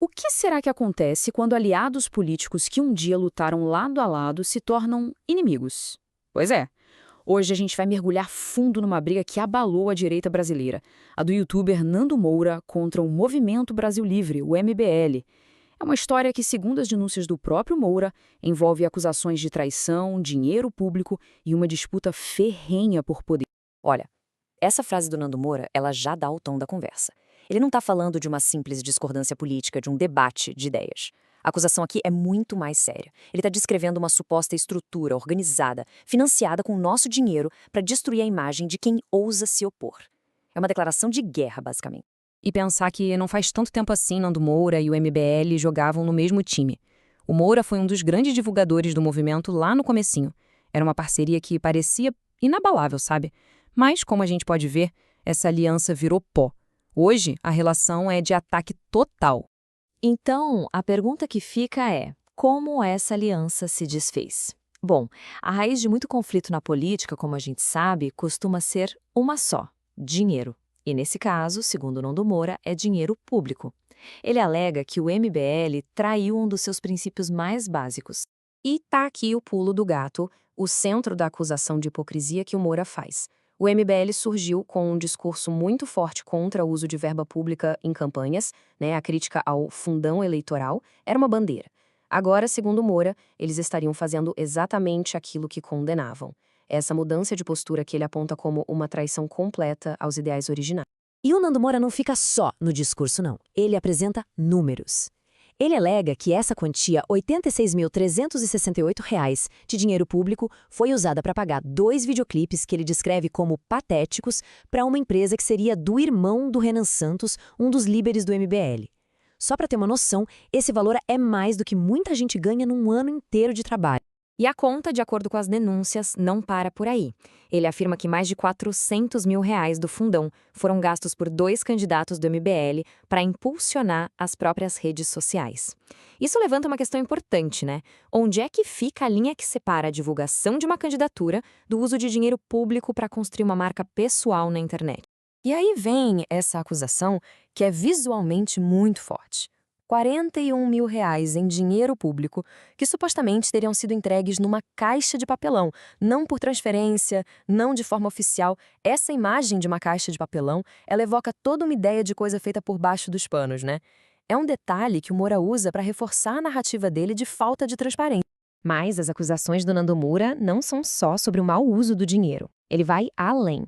O que será que acontece quando aliados políticos que um dia lutaram lado a lado se tornam inimigos? Pois é, hoje a gente vai mergulhar fundo numa briga que abalou a direita brasileira, a do youtuber Nando Moura contra o Movimento Brasil Livre, o MBL. É uma história que, segundo as denúncias do próprio Moura, envolve acusações de traição, dinheiro público e uma disputa ferrenha por poder. Olha, essa frase do Nando Moura, ela já dá o tom da conversa. Ele não está falando de uma simples discordância política, de um debate de ideias. A acusação aqui é muito mais séria. Ele está descrevendo uma suposta estrutura organizada, financiada com o nosso dinheiro para destruir a imagem de quem ousa se opor. É uma declaração de guerra, basicamente. E pensar que não faz tanto tempo assim Nando Moura e o MBL jogavam no mesmo time. O Moura foi um dos grandes divulgadores do movimento lá no comecinho. Era uma parceria que parecia inabalável, sabe? Mas, como a gente pode ver, essa aliança virou pó. Hoje, a relação é de ataque total. Então, a pergunta que fica é: como essa aliança se desfez? Bom, a raiz de muito conflito na política, como a gente sabe, costuma ser uma só: dinheiro. E nesse caso, segundo Nando Moura, é dinheiro público. Ele alega que o MBL traiu um dos seus princípios mais básicos. E tá aqui o pulo do gato, o centro da acusação de hipocrisia que o Moura faz. O MBL surgiu com um discurso muito forte contra o uso de verba pública em campanhas, né? A crítica ao fundão eleitoral era uma bandeira. Agora, segundo Moura, eles estariam fazendo exatamente aquilo que condenavam. Essa mudança de postura que ele aponta como uma traição completa aos ideais originais. E o Nando Moura não fica só no discurso, não. Ele apresenta números. Ele alega que essa quantia, R$ 86.368 de dinheiro público, foi usada para pagar 2 videoclipes que ele descreve como patéticos para uma empresa que seria do irmão do Renan Santos, um dos líderes do MBL. Só para ter uma noção, esse valor é mais do que muita gente ganha num ano inteiro de trabalho. E a conta, de acordo com as denúncias, não para por aí. Ele afirma que mais de R$ 400 mil do fundão foram gastos por 2 candidatos do MBL para impulsionar as próprias redes sociais. Isso levanta uma questão importante, né? Onde é que fica a linha que separa a divulgação de uma candidatura do uso de dinheiro público para construir uma marca pessoal na internet? E aí vem essa acusação que é visualmente muito forte. R$ 41 mil em dinheiro público que supostamente teriam sido entregues numa caixa de papelão, não por transferência, não de forma oficial. Essa imagem de uma caixa de papelão, ela evoca toda uma ideia de coisa feita por baixo dos panos, né? É um detalhe que o Moura usa para reforçar a narrativa dele de falta de transparência. Mas as acusações do Nando Moura não são só sobre o mau uso do dinheiro. Ele vai além.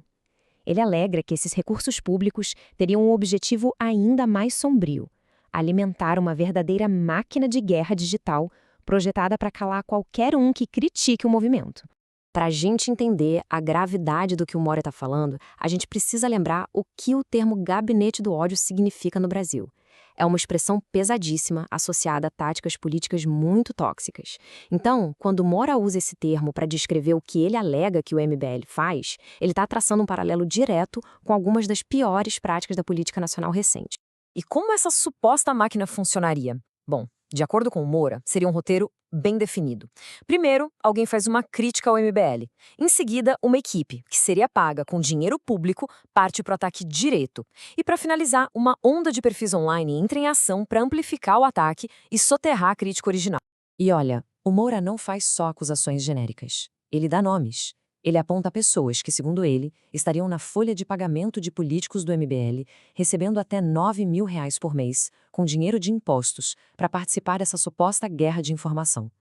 Ele alega que esses recursos públicos teriam um objetivo ainda mais sombrio: alimentar uma verdadeira máquina de guerra digital projetada para calar qualquer um que critique o movimento. Para a gente entender a gravidade do que o Moura está falando, a gente precisa lembrar o que o termo gabinete do ódio significa no Brasil. É uma expressão pesadíssima associada a táticas políticas muito tóxicas. Então, quando Moura usa esse termo para descrever o que ele alega que o MBL faz, ele está traçando um paralelo direto com algumas das piores práticas da política nacional recente. E como essa suposta máquina funcionaria? Bom, de acordo com o Moura, seria um roteiro bem definido. Primeiro, alguém faz uma crítica ao MBL. Em seguida, uma equipe, que seria paga com dinheiro público, parte para o ataque direto. E para finalizar, uma onda de perfis online entra em ação para amplificar o ataque e soterrar a crítica original. E olha, o Moura não faz só acusações genéricas. Ele dá nomes. Ele aponta pessoas que, segundo ele, estariam na folha de pagamento de políticos do MBL, recebendo até R$ 9 mil por mês, com dinheiro de impostos, para participar dessa suposta guerra de informação.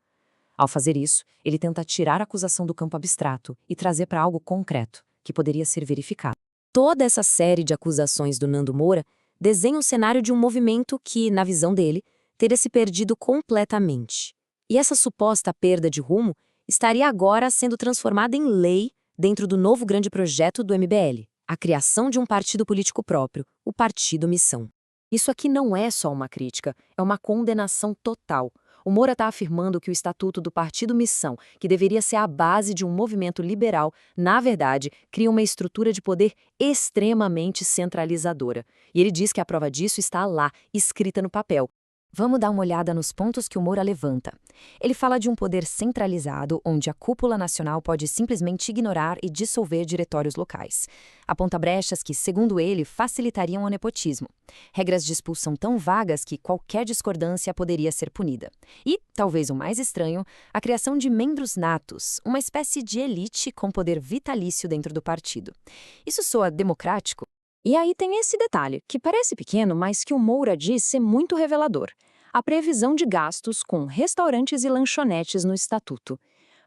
Ao fazer isso, ele tenta tirar a acusação do campo abstrato e trazer para algo concreto, que poderia ser verificado. Toda essa série de acusações do Nando Moura desenha um cenário de um movimento que, na visão dele, teria se perdido completamente. E essa suposta perda de rumo estaria agora sendo transformada em lei dentro do novo grande projeto do MBL, a criação de um partido político próprio, o Partido Missão. Isso aqui não é só uma crítica, é uma condenação total. O Moura está afirmando que o estatuto do Partido Missão, que deveria ser a base de um movimento liberal, na verdade, cria uma estrutura de poder extremamente centralizadora. E ele diz que a prova disso está lá, escrita no papel. Vamos dar uma olhada nos pontos que o Moura levanta. Ele fala de um poder centralizado, onde a cúpula nacional pode simplesmente ignorar e dissolver diretórios locais. Aponta brechas que, segundo ele, facilitariam o nepotismo. Regras de expulsão tão vagas que qualquer discordância poderia ser punida. E, talvez o mais estranho, a criação de membros natos, uma espécie de elite com poder vitalício dentro do partido. Isso soa democrático? E aí tem esse detalhe, que parece pequeno, mas que o Moura diz ser muito revelador. A previsão de gastos com restaurantes e lanchonetes no estatuto.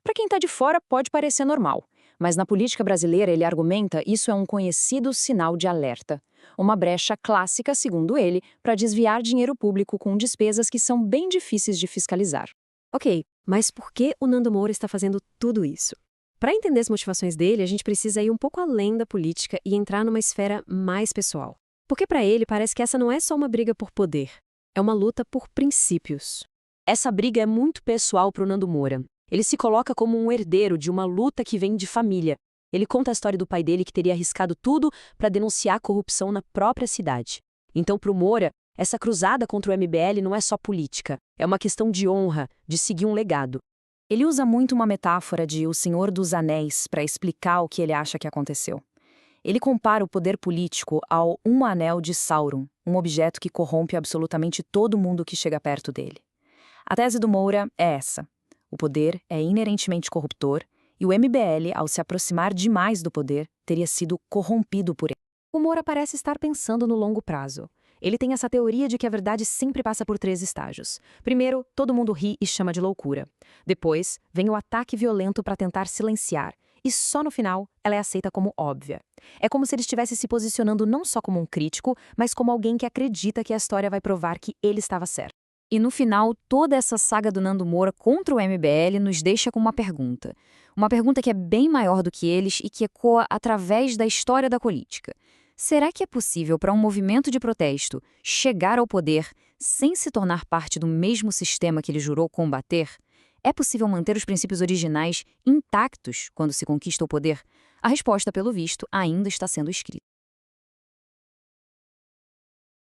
Para quem está de fora, pode parecer normal, mas na política brasileira, ele argumenta, isso é um conhecido sinal de alerta. Uma brecha clássica, segundo ele, para desviar dinheiro público com despesas que são bem difíceis de fiscalizar. Ok, mas por que o Nando Moura está fazendo tudo isso? Para entender as motivações dele, a gente precisa ir um pouco além da política e entrar numa esfera mais pessoal. Porque para ele parece que essa não é só uma briga por poder, é uma luta por princípios. Essa briga é muito pessoal para o Nando Moura. Ele se coloca como um herdeiro de uma luta que vem de família. Ele conta a história do pai dele que teria arriscado tudo para denunciar a corrupção na própria cidade. Então, para o Moura, essa cruzada contra o MBL não é só política, é uma questão de honra, de seguir um legado. Ele usa muito uma metáfora de O Senhor dos Anéis para explicar o que ele acha que aconteceu. Ele compara o poder político ao Um Anel de Sauron, um objeto que corrompe absolutamente todo mundo que chega perto dele. A tese do Moura é essa. O poder é inerentemente corruptor e o MBL, ao se aproximar demais do poder, teria sido corrompido por ele. O Moura parece estar pensando no longo prazo. Ele tem essa teoria de que a verdade sempre passa por 3 estágios. Primeiro, todo mundo ri e chama de loucura. Depois, vem o ataque violento para tentar silenciar. E só no final, ela é aceita como óbvia. É como se ele estivesse se posicionando não só como um crítico, mas como alguém que acredita que a história vai provar que ele estava certo. E no final, toda essa saga do Nando Moura contra o MBL nos deixa com uma pergunta. Uma pergunta que é bem maior do que eles e que ecoa através da história da política. Será que é possível para um movimento de protesto chegar ao poder sem se tornar parte do mesmo sistema que ele jurou combater? É possível manter os princípios originais intactos quando se conquista o poder? A resposta, pelo visto, ainda está sendo escrita.